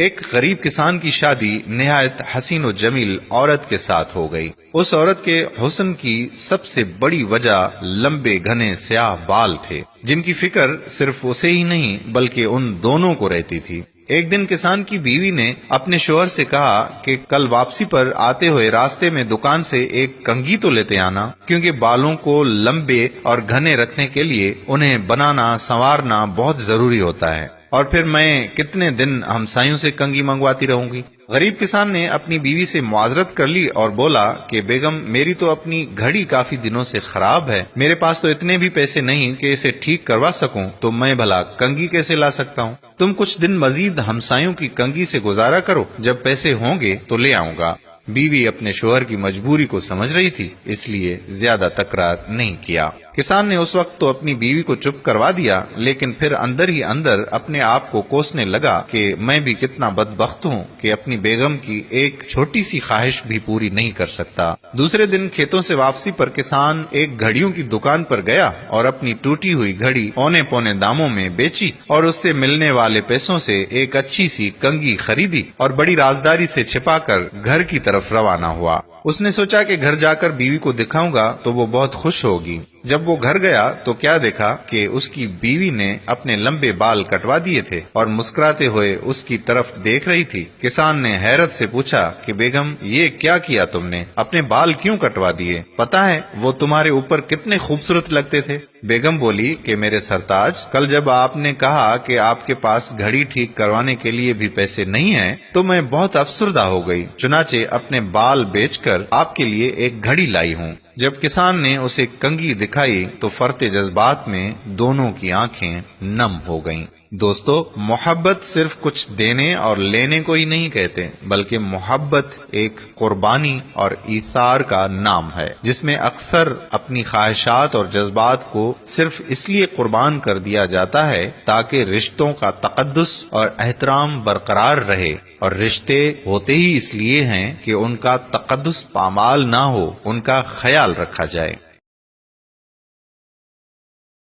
ایک غریب کسان کی شادی نہایت حسین و جمیل عورت کے ساتھ ہو گئی۔ اس عورت کے حسن کی سب سے بڑی وجہ لمبے گھنے سیاہ بال تھے، جن کی فکر صرف اسے ہی نہیں بلکہ ان دونوں کو رہتی تھی۔ ایک دن کسان کی بیوی نے اپنے شوہر سے کہا کہ کل واپسی پر آتے ہوئے راستے میں دکان سے ایک کنگھی تو لیتے آنا، کیونکہ بالوں کو لمبے اور گھنے رکھنے کے لیے انہیں بنانا سنوارنا بہت ضروری ہوتا ہے، اور پھر میں کتنے دن ہمسایوں سے کنگھی منگواتی رہوں گی۔ غریب کسان نے اپنی بیوی سے معذرت کر لی اور بولا کہ بیگم، میری تو اپنی گھڑی کافی دنوں سے خراب ہے، میرے پاس تو اتنے بھی پیسے نہیں کہ اسے ٹھیک کروا سکوں، تو میں بھلا کنگھی کیسے لا سکتا ہوں؟ تم کچھ دن مزید ہمسایوں کی کنگھی سے گزارا کرو، جب پیسے ہوں گے تو لے آؤں گا۔ بیوی اپنے شوہر کی مجبوری کو سمجھ رہی تھی، اس لیے زیادہ تکرار نہیں کیا۔ کسان نے اس وقت تو اپنی بیوی کو چپ کروا دیا، لیکن پھر اندر ہی اندر اپنے آپ کو کوسنے لگا کہ میں بھی کتنا بدبخت ہوں کہ اپنی بیگم کی ایک چھوٹی سی خواہش بھی پوری نہیں کر سکتا۔ دوسرے دن کھیتوں سے واپسی پر کسان ایک گھڑیوں کی دکان پر گیا اور اپنی ٹوٹی ہوئی گھڑی اونے پونے داموں میں بیچی اور اس سے ملنے والے پیسوں سے ایک اچھی سی کنگھی خریدی اور بڑی رازداری سے چھپا کر گھر کی طرف روانہ ہوا۔ اس نے سوچا کہ گھر جا کر بیوی کو دکھاؤں گا تو وہ بہت خوش ہوگی۔ جب وہ گھر گیا تو کیا دیکھا کہ اس کی بیوی نے اپنے لمبے بال کٹوا دیے تھے اور مسکراتے ہوئے اس کی طرف دیکھ رہی تھی۔ کسان نے حیرت سے پوچھا کہ بیگم، یہ کیا کیا تم نے؟ اپنے بال کیوں کٹوا دیے؟ پتا ہے وہ تمہارے اوپر کتنے خوبصورت لگتے تھے۔ بیگم بولی کہ میرے سرتاج، کل جب آپ نے کہا کہ آپ کے پاس گھڑی ٹھیک کروانے کے لیے بھی پیسے نہیں ہیں تو میں بہت افسردہ ہو گئی، چنانچہ اپنے بال بیچ کر آپ کے لیے ایک گھڑی لائی ہوں۔ جب کسان نے اسے کنگھی دکھائی تو فرط جذبات میں دونوں کی آنکھیں نم ہو گئیں۔ دوستو، محبت صرف کچھ دینے اور لینے کو ہی نہیں کہتے، بلکہ محبت ایک قربانی اور ایثار کا نام ہے، جس میں اکثر اپنی خواہشات اور جذبات کو صرف اس لیے قربان کر دیا جاتا ہے تاکہ رشتوں کا تقدس اور احترام برقرار رہے، اور رشتے ہوتے ہی اس لیے ہیں کہ ان کا تقدس پامال نہ ہو، ان کا خیال رکھا جائے۔